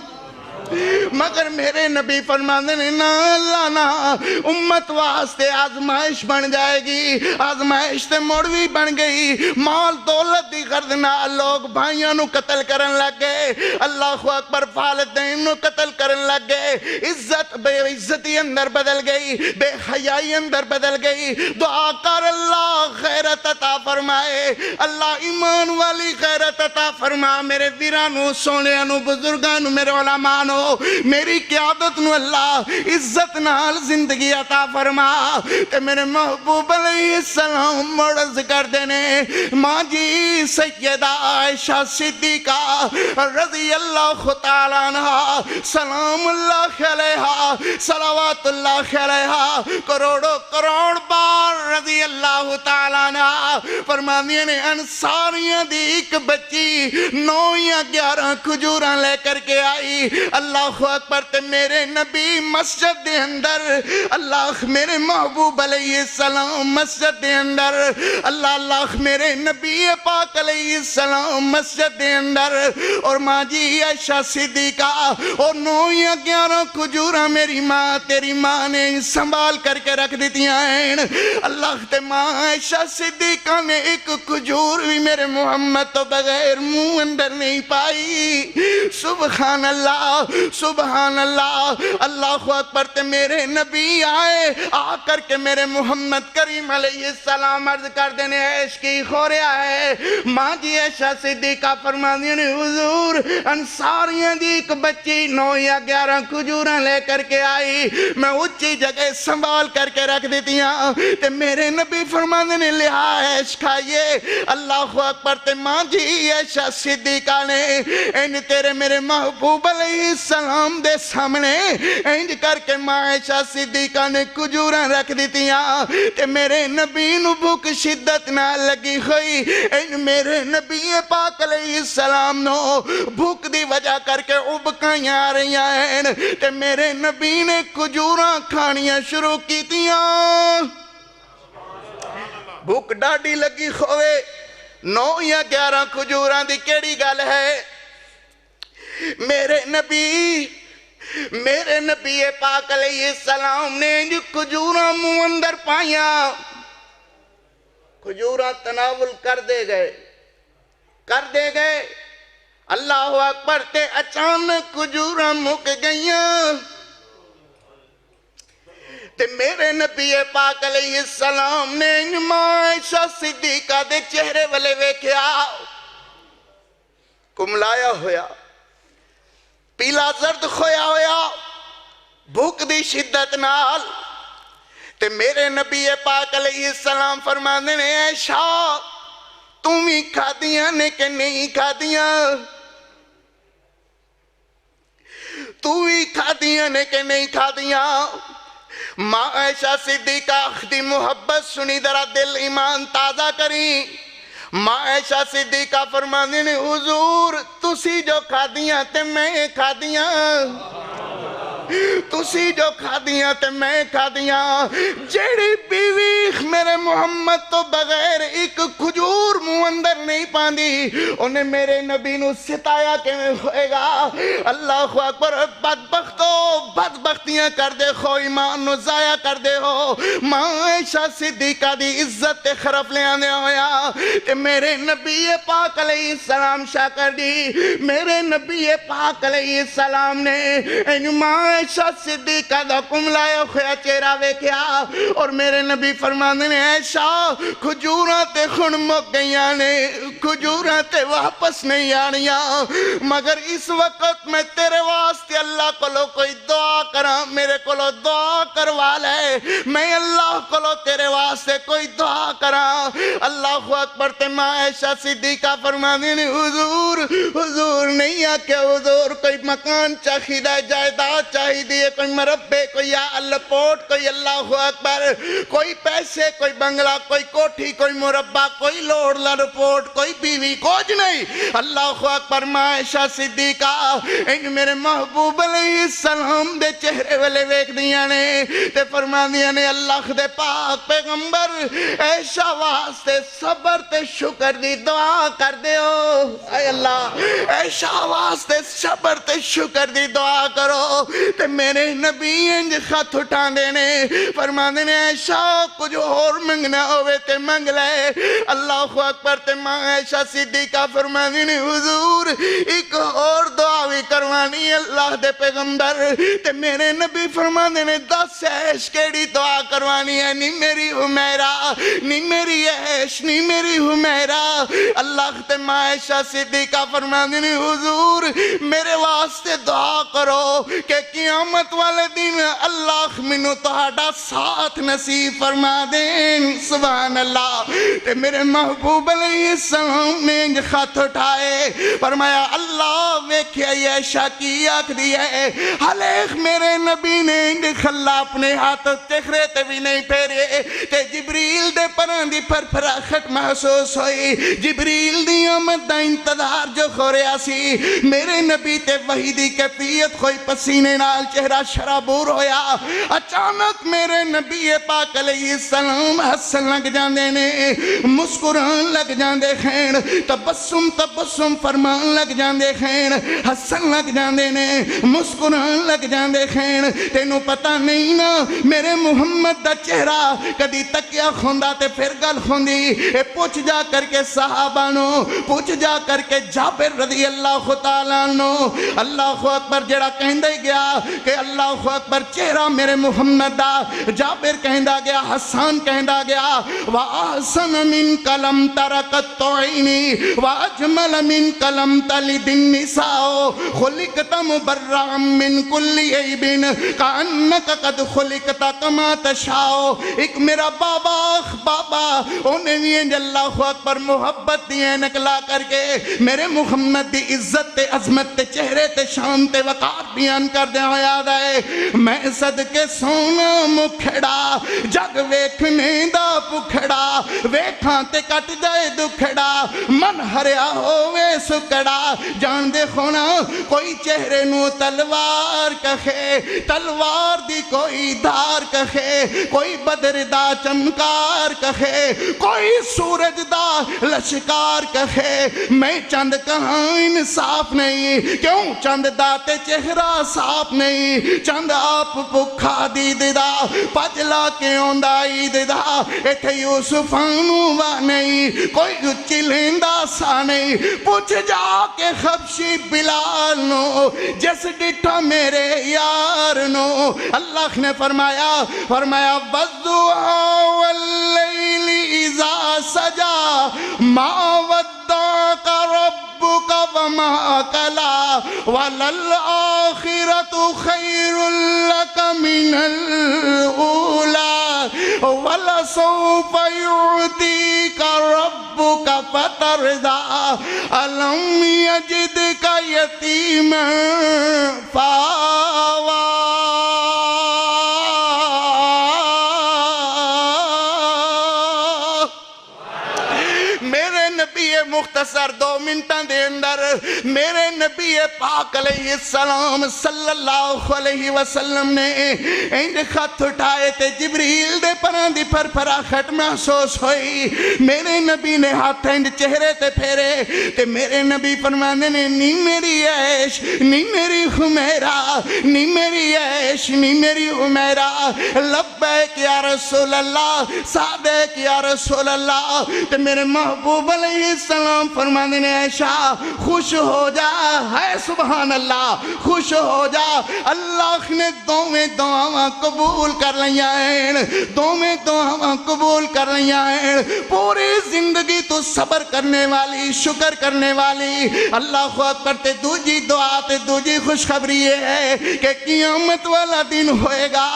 مگر میرے نبی فرماندے نے نا اللہ نا امت واسطے آزمائش بن جائے گی آزمائش تے موڑوی بن گئی مال دولت دی غرض نہ لوگ بھائیاں نو قتل کرن لگ گئے اللہ اکبر والدین نو قتل کرن لگ گئے عزت بے عزتی اندر بدل گئی بے حیائی اندر بدل گئی دعا کر اللہ غیرت عطا فرمائے اللہ ایمان والی غیرت عطا فرما میرے ویرانو سونیانو بزرگانو میرے علمانو میری قیادت نو اللہ عزت نال زندگی عطا فرما کہ میرے محبوب علیہ السلام مرض کر دینے ماں جی سیدہ عائشہ صدیقہ رضی اللہ تعالیٰ عنہ سلام اللہ علیہا صلوات اللہ علیہا کروڑوں کروڑ بار رضی اللہ تعالیٰ عنہ فرماندیے نے انصاریاں دی ایک بچی 9 یا 11 کھجوراں لے کر کے آئی اللہ اکبر تے میرے نبی مسجد دے اندر اللہ میرے محبوب علیہ السلام مسجد دے اندر اللہ میرے نبی پاک علیہ السلام مسجد دے اندر اور ماں جی عائشہ صدیقہ اور 9 یا 11 کھجوراں میری ماں تیری ماں نے سنبھال کر کے رکھ دیتی ہیں اللہ تے ماں عائشہ صدیقہ نے ایک کھجور بھی میرے محمد تو بغیر منہ اندر نہیں پائی سبحان اللہ سبحان اللہ اللہ اکبر تے میرے نبی آئے آ کر کے میرے محمد کریم علیہ السلام عرض کر دینے عیش کی خوریا ہے ماں جی عائشہ صدیقہ فرما دینے حضور انصاریاں دی ایک بچی 9 یا 11 کھجوراں لے کر کے آئی میں اچھی جگہ سنبھال کر کے رکھ دیتی ہوں تے میرے نبی فرما دینے لہا عیش کھائیے اللہ اکبر تے ماں جی عائشہ صدیقہ نے ان تیرے میرے محبوب علیہ السلام دے سامنے انج کر کے ماں عائشہ صدیقہ نے کھجوراں رکھ دیتیاں تے میرے نبی نو بھوک شدت نہ لگی ہوئی ان میرے نبی پاک علیہ السلام نو بھوک دی وجہ کر کے ابکائیاں آ رہی ہیں تے میرے نبی نے کھجوراں کھانیاں شروع کی تیاں بھوک ڈاڑی لگی ہوئے 9 یا 11 کھجوراں دی کیڑی گل ہے میرے نبی پاک علیہ السلام نے جو کھجوراں منہ اندر پائیاں کھجوراں تناول کر دے گئے اللہ اکبر تے اچانک کھجوراں مک گئیاں تے میرے نبی پاک علیہ السلام نے ماں عائشہ صدیقہ دے چہرے والے ویکھیا کملایا ہویا پیلا زرد کھویا ہویا بھوک دی شدت نال تے میرے نبی پاک علیہ السلام فرماندے نے عائشہ تم ہی کھادیاں نے کہ نہیں کھادیاں تو ہی کھادیاں نے کہ نہیں کھادیاں ماں عائشہ صدیقہ دی محبت سنی ذرا دل ایمان تازہ کریں ماں عائشہ صدیقہ فرماندے نے حضور تسی جو کھادیاں تے میں کھادیاں تسی جو کھادیاں تے میں کھادیاں جیڑی بیوی میرے محمد تو بغیر ایک کھجور منہ اندر نہیں پاندی انہیں میرے نبی نو ستایا کہ ہوئے گا اللہ اکبر بدبختو بدبختیاں کر دے خو ایمان نو ضائع کر دے ہو ماں عائشہ صدیقہ دی عزت تے خرف لے آنے ہویا تے میرے نبی پاک علیہ السلام شاہ کر دی میرے نبی پاک علیہ السلام نے ماں عائشہ صدیقہ دا کم لائے خویا چہرہ ویکھیا اور میرے نبی فرماندے نے عائشہ کھجوراں تے خون مک گئیاں نے کھجوراں تے واپس نہیں آنیاں مگر اس وقت میں تیرے واسطے اللہ کولو کوئی دعا کراں میرے کولو دعا کروا لے میں اللہ کولو تیرے واسطے کوئی دعا کراں اللہ اکبر تے ماں عائشہ صدیقہ فرماندے نے حضور نہیں آکے حضور کوئی مکان چاہیدہ جائیداد چاہی دیئے کوئی مربے کوئی یا اللہ پوٹ کوئی اللہ اکبر کوئی پیسے کوئی بنگلہ کوئی کوٹھی کوئی مربع کوئی لوڑ لرپوٹ کوئی بیوی کچھ نہیں اللہ اکبر ماں عائشہ صدیقہ ان میرے محبوب علیہ السلام دے چہرے والے ویک دیا نے تے فرما دیا نے اللہ دے پاک پیغمبر عائشہ واسطے صبر تے شکر دی دعا کر دے ہو اے اللہ عائشہ واسطے صبر تے شکر دی دعا کرو تے میرے نبی انج خط اٹھا دینے فرما دینے عائشہ کچھ اور منگنا ہوئے تے منگ لے اللہ اکبر تے ماں عائشہ صدیقہ فرما دینے حضور ایک اور دعا بھی کروانی اللہ دے پیغمبر تے میرے نبی فرما دینے 10 عیش کیڑی دعا کروانی ہے نہیں میری حمیرہ نہیں میری عیش نہیں میری حمیرہ اللہ تے ماں عائشہ صدیقہ فرما دینے حضور میرے واسطے دعا کرو کہ قیامت والے دن اللہ منو تہاڈا ساتھ نصیب فرما دیں سبحان اللہ تے میرے محبوب علیہ السلام نے خط اٹھائے فرمایا اللہ ویکھیا یہ عائشہ کی آکھ دی ہے حلیخ میرے نبی نے خلا اپنے ہاتھ چہرے تے بھی نہیں پھیرے تے جبریل دے پران دی پھراخٹ محسوس ہوئی جبریل دی آمد دا انتظار جو خوریا سی میرے نبی تے وحی دی کیفیت کوئی پسینے نال چہرہ شرابور ہویا اچانک میرے نبی پاک علیہ السلام حسن لگ جاندے نے مسکران لگ جاندے خین تبسم فرمان لگ جاندے خین حسن لگ جاندے نے مسکران لگ جاندے خین تینوں پتہ نہیں نا میرے محمد دا چہرہ کدی تکیا کھوندا تے پھر گل کھوندی اے پوچھ جا کر کے صحابہ نو پوچھ جا کر کے جابر رضی اللہ تعالیٰ نو اللہ اکبر جڑا کہندے گیا کہ اللہ اکبر چہرہ میرے محمد دا جابر کہندا گیا حسان کہندا گیا وَآسَنَ مِن کَلَمْ تَرَقَتْ تُعِينِي وَأَجْمَلَ مِن کَلَمْ تَلِدِ النِّسَاءُ خُلِقْتَ مُبَرَّعًا مِن كُلِّ عَيْبٍ كَأَنَّكَ قَدْ خُلِقْتَ كَمَا تَشَاءُ ایک میرا بابا انہیں بھی اللہ اکبر محبت دیئے نکلا کر کے میرے محمد دی عزت تے عظمت تے چہرے تے شان تے وقار بیان کر دے ہو یاد ہے میں صدقے سونا مکھڑا جگ ویکھنے دا پکھڑا ویکھاں تے کٹ جائے دکھڑا من ہریا ہووے سکڑا جان دے خونا کوئی چہرے نو تلوار کہے تلوار دی کوئی دھار کہے کوئی بدر دا چمکار کہے کوئی سورج دا لشکار کہے میں چند کہاں انصاف نہیں کیوں چند داتے چہرہ صاف نہیں چند آپ پکھا دی دا پجلا کے اوندائی دا ایتھے یوسفانو وا نہیں کوئی چلندہ سا نہیں پوچھ جا کے خبشی بلال نو جس ڈٹھا میرے یار نو اللہ نے فرمایا وَالضُّحَىٰ وَاللَّيْلِ إِذَا سَجَىٰ مَا وَدَّعَكَ رَبُّكَ وَمَا قَلَىٰ وَلَلْآخِرَةُ خَيْرٌ لَكَ مِنَ الْأُولَىٰ وَلَسَوْفَ يُعْطِيكَ رَبُّكَ فَتَرْضَىٰ أَلَمْ يَجِدْكَ يَتِيمًا فَآوَىٰ مختصر 2 منٹاں دے اندر میرے نبی پاک علیہ السلام صلی اللہ علیہ وسلم نے انج خط اٹھائے تے جبریل دے پران دی پھرپھراہٹ محسوس ہوئی میرے نبی نے ہاتھ انج چہرے تے پھیرے تے میرے نبی فرمانے نے نی میری عیش نی میری حمیرہ نی میری عیش نی میری حمیرہ لبیک یا رسول اللہ صادق یا رسول اللہ تے میرے محبوب علیہ السلام فرمانے نے عائشہ خوش ہو جا ہے سبحان اللہ خوش ہو جا اللہ نے دوویں دعاواں قبول کر لیاں ہیں دوویں دعاواں قبول کر لیاں ہیں پوری زندگی تو صبر کرنے والی شکر کرنے والی اللہ اکبر تے دوجی دعا تے دوجی خوشخبری ہے کہ قیامت والا دن ہوئے گا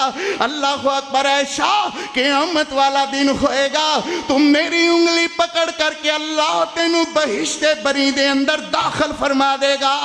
اللہ اکبر عائشہ قیامت والا دن ہوئے گا تم میری انگلی پکڑ کر کے اللہ تینوں بہشت بری دے اندر داخل فرما دے گا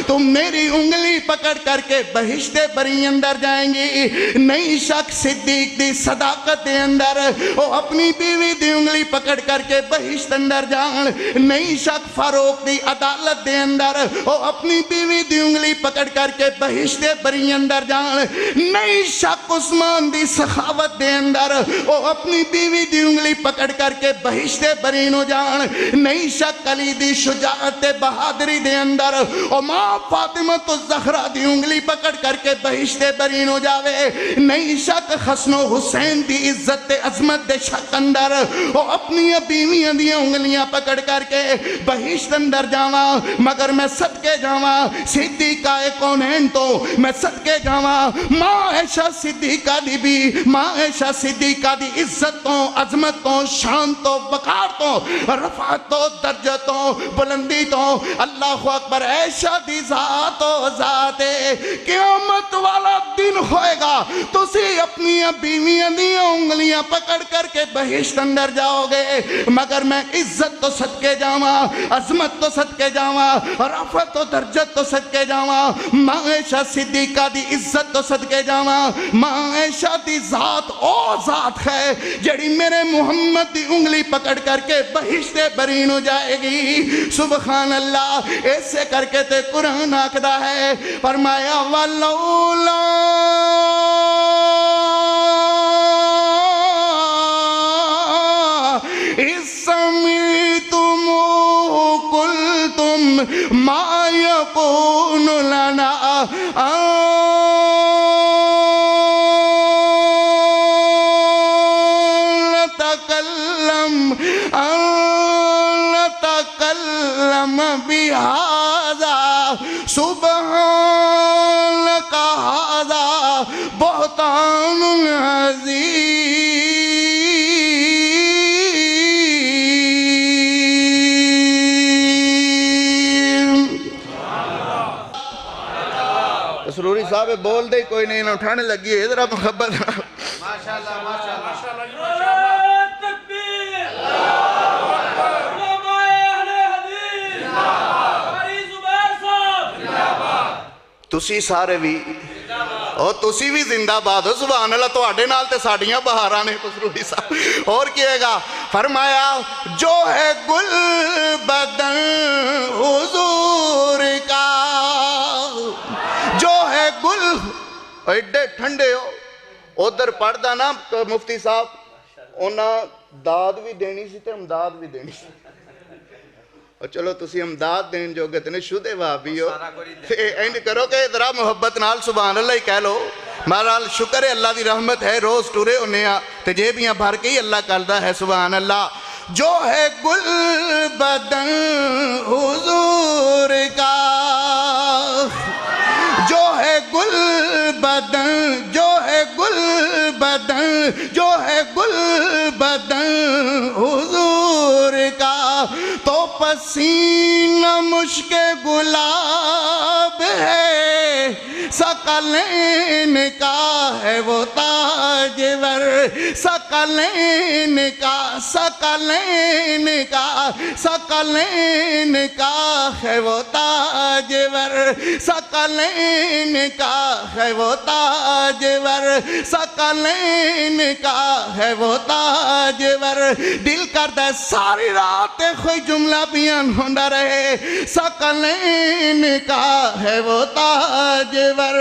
تم میری انگلی پکڑ کر کے بہشت بری اندر جائیں گی نئی شک صدیق دی صداقت دے اندر وہ اپنی بیوی دی انگلی پکڑ کر کے بہشت اندر جان نئی شک فاروق دی عدالت دے اندر وہ اپنی بیوی دی انگلی پکڑ کر کے بہشت بری اندر جان نئی شک عثمان دی سخاوت دے اندر وہ اپنی بیوی دی انگلی پکڑ کر کے بہشت بری نو جان نئی شک علی دی شجاعت بہادری دے اندر او ماں فاطمہ تو زہرا دی انگلی پکڑ کر کے بہشت بری نو جاوے نئی شک حسن و حسین دی عزت عظمت دے شک اندر او اپنی بیویاں دی انگلیاں پکڑ کر کے بہشت اندر جاواں مگر میں صدقے جاواں صدیقہ کونین تو میں صدقے جاواں ماں عائشہ صدیقہ دی بھی ماں عائشہ صدیقہ دی عزت تو عظمت تو شان تو وقار تو رفعت تو درجت تو بلندی تو اللہ اکبر عائشہ دی ذات و ذات قیامت والا دن ہوئے گا تسی اپنی بیویاں دی انگلیاں پکڑ کر کے بہشت اندر جاؤ گے مگر میں عزت تو صدقے جاواں عظمت تو صدقے جاواں رفعت و درجت تو صدقے جاواں ماں عائشہ صدیقہ دی عزت تو صدقے جاواں ماں عائشہ دی ذات او ذات ہے جڑی میرے محمد دی انگلی پکڑ کر کے بہشت بری نو جائے گی سبحان اللہ ایسے کر کے تے قرآن آکھدا ہے فرمایا وَلَوْلَا اِذْ سَمِعْتُمُوهُ قُلْتُمْ مَا يَكُونُ لَنَا أَن نتكلم بهذا سبحانك هذا بهتان عظیم سروری صاحب بول دے کوئی نہیں نہ اٹھانے لگی ہے ذرا محبت ماشاءاللہ تسی سارے بھی اور تسی بھی زندہ باد ہو سبحان اللہ تو آڑے نال تے ساڑیاں بہارانے خسروی صاحب اور کیے گا فرمایا جو ہے گل بدن حضور کا جو ہے گل ایڈے ٹھنڈے ہو ادھر پڑھدا نا مفتی صاحب انہاں داد بھی دینی سی تے امداد بھی دینی سی اور چلو تسی امداد دین جو گتنے شدے وابی ہو اینڈ کرو کہ ذرا محبت نال سبحان اللہ ہی کہہ لو مہرحال شکر ہے اللہ دی رحمت ہے روز ٹورے انہیں تے جیبیاں بھر کے ہی اللہ کردہ ہے سبحان اللہ جو ہے گل بدن حضور کا جو ہے گل بدن جو ہے گل بدن جو ہے گل بدن حضور کا تو پسینہ مشک گلاب ہے، ثقلین کا ہے وہ تاجور، ثقلین کا ثقلین کا ثقلین کا ہے وہ تاجور، ثقلین کا ہے وہ تاجور، ثقلین کا ہے وہ تاجور۔ دل کردہ ساری رات کوئی جملہ بیان ہوندہ رہے، ثقلین کا ہے وہ تاجور،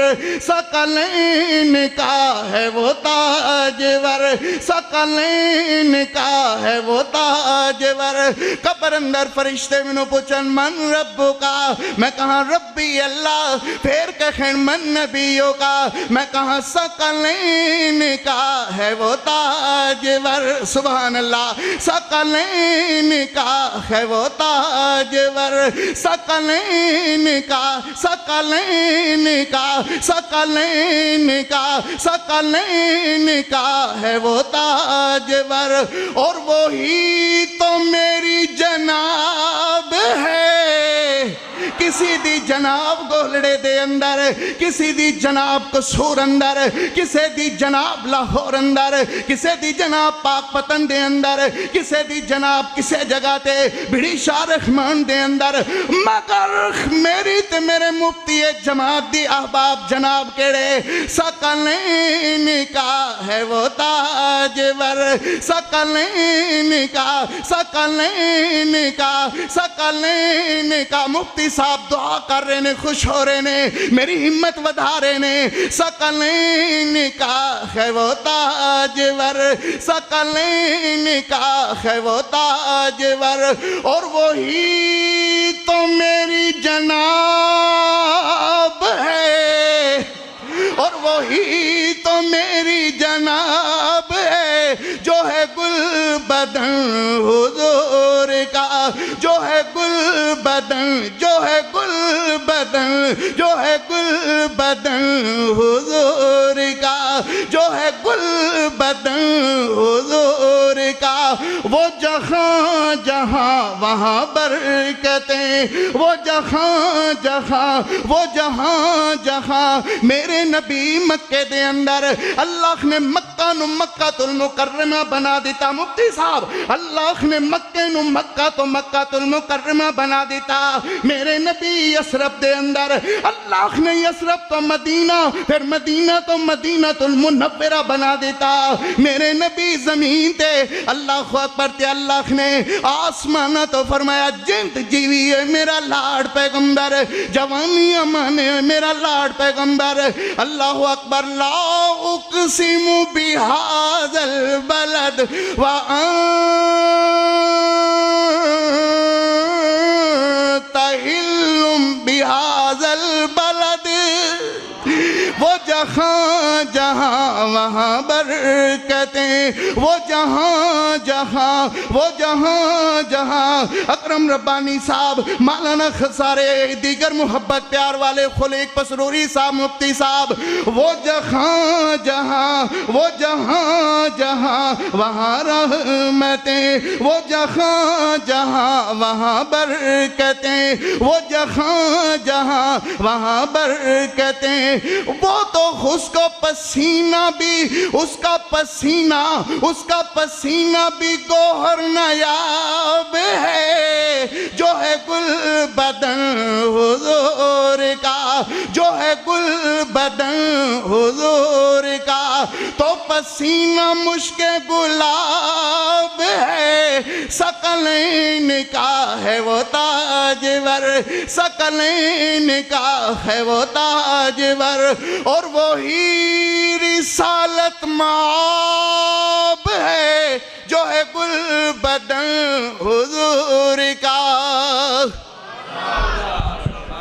ثقلین کا ہے وہ تاجور، ثقلین کا ہے وہ تاجور۔ قبر اندر فرشتے منو پوچھن من ربو کا، میں کہاں ربی اللہ، پھر کہیں من نبیوں کا، میں کہاں ثقلین کا ہے وہ تاجور۔ سبحان اللہ، ثقلین کا ہے وہ تاجور، ثقلین کا ثقلین کا ثقلین کا ثقلین کا ہے وہ تاجور۔ اور وہی تو میری جناب ہے، کسی دی جناب گولڑے دے اندر، کسی دی جناب قصور اندر، کسی دی جناب لاہور اندر، کسی دی جناب پاک پتن دے اندر، کسی دی جناب کسی جگہ تے بڑی شاہ رحمان دے اندر، مگر میری تے میرے مفتی جماعت دی احباب جناب کیڑے، ثقلین کا ہے وہ تاجور، ثقلین کا ثقلین کا ثقلین کا۔ مفتی صاحب دعا کر رہے نے، خوش ہو رہے نے، میری ہمت ودھا رہے نے۔ ثقلین کا ہے وہ تاجور، ثقلین کا ہے وہ تاجور۔ اور وہی تو میری جناب ہے، اور وہی تو میری جناب ہے، جو ہے گل بدن حضور کا، جو ہے گل بدن، جو ہے گل بدن، جو ہے گل بدن حضور کا، جو ہے گل بدن حضور کا۔ وہ جہاں جہاں وہاں برکتیں، وہ جہاں جہاں، وہ جہاں جہاں میرے نبی مکے دے اندر، اللہ نے مکہ نو مکہ المکرمہ بنا دیتا۔ مفتی صاحب، اللہ نے مکہ نو مکہ تو مکہ المکرمہ بنا دیتا۔ میرے نبی یثرب دے اندر، اللہ نے یثرب تو مدینہ، پھر مدینہ تو مدینہ المنورہ بنا دیتا۔ میرے نبی زمین تے، اللہ اکبر تے، اللہ نے آسمانہ تو فرمایا جنت جیوی ہے میرا لاڈ پیغمبر، جوانی امانے میرا لاڈ پیغمبر۔ اللہ اکبر، لا اقسم بہذا البلد وانت حل بہذا البلد۔ وہ جہاں جہاں وہاں برکتیں، وہ جہاں جہاں، وہ جہاں جہاں۔ اکرم ربانی صاحب، مولانا خسارے، دیگر محبت پیار والے خلیق پسروری صاحب، مفتی صاحب، وہ جہاں جہاں، وہ جہاں جہاں وہاں رحمتیں، وہ جہاں جہاں وہاں برکتیں، وہ جہاں جہاں وہاں برکتیں۔ وہ تو اس کو پسینہ بھی، اس کا پسینہ، اس کا پسینہ بھی گوہر نایاب ہے، جو ہے گل بدن حضور کا، جو ہے گل بدن حضور کا۔ تو پسینہ مشک گلاب ہے، ثقلین کا ہے وہ تاجور، ثقلین کا ہے وہ تاجور۔ اور وہی رسالت مآب ہے، جو ہے گل بدن حضور کا۔